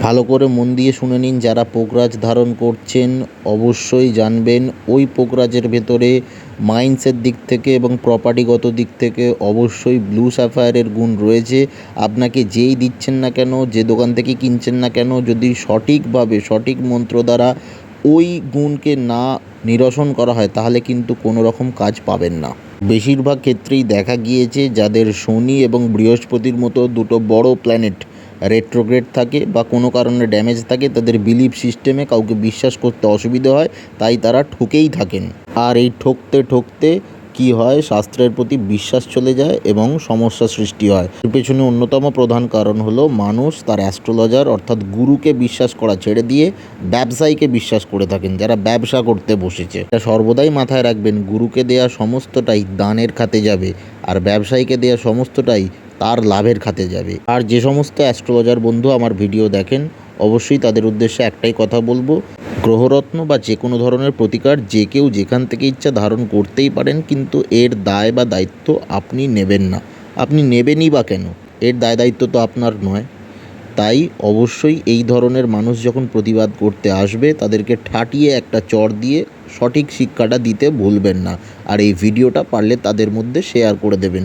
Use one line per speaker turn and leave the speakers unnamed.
ভালো করে মন দিয়ে শুনে নিন। যারা পোকরাজ ধারণ করছেন অবশ্যই জানবেন ওই পোকরাজের ভেতরে মাইন্ডসের দিক থেকে এবং প্রপার্টিগত দিক থেকে অবশ্যই ব্লু স্যাফায়ারের গুণ রয়েছে। আপনাকে যেই দিচ্ছেন না কেন, যে দোকান থেকে কিনছেন না কেন, যদি সঠিকভাবে সঠিক মন্ত্র দ্বারা ওই গুণকে না নিরসন করা হয় তাহলে কিন্তু কোনো রকম কাজ পাবেন না। বেশিরভাগ ক্ষেত্রেই দেখা গিয়েছে যাদের শনি এবং বৃহস্পতির মতো দুটো বড় প্ল্যানেট রেট্রোগ্রেড থাকে বা কোনো কারণে ড্যামেজ থাকে, তাদের বিলিফ সিস্টেমে কাউকে বিশ্বাস করতে অসুবিধে হয়, তাই তারা ঠকেই থাকেন। আর এই ঠকতে ঠকতে কি হয়, শাস্ত্রের প্রতি বিশ্বাস চলে যায় এবং সমস্যা সৃষ্টি হয়। এর পেছনে অন্যতম প্রধান কারণ হলো মানুষ তার অ্যাস্ট্রোলজার অর্থাৎ গুরুকে বিশ্বাস করা ছেড়ে দিয়ে ব্যবসায়ীকে বিশ্বাস করে থাকেন, যারা ব্যবসা করতে বসেছে। এটা সর্বদাই মাথায় রাখবেন, গুরুকে দেয়া সমস্তটাই দানের খাতে যাবে আর ব্যবসায়ীকে দেয়া সমস্তটাই তার লাভের খাতে যাবে। আর যে সমস্ত অ্যাস্ট্রোলজার বন্ধু আমার ভিডিও দেখেন অবশ্যই তাদের উদ্দেশ্যে একটাই কথা বলবো, গ্রহরত্ন বা যে কোনো ধরনের প্রতিকার যে কেউ যেখান থেকে ইচ্ছা ধারণ করতেই পারেন, কিন্তু এর দায় বা দায়িত্ব আপনি নেবেন না। আপনি নেবেনই বা কেন? এর দায় দায়িত্ব তো আপনার নয়। তাই অবশ্যই এই ধরনের মানুষ যখন প্রতিবাদ করতে আসবে তাদেরকে ঠাটিয়ে একটা চড় দিয়ে সঠিক শিক্ষাটা দিতে ভুলবেন না। আর এই ভিডিওটা পারলে তাদের মধ্যে শেয়ার করে দেবেন।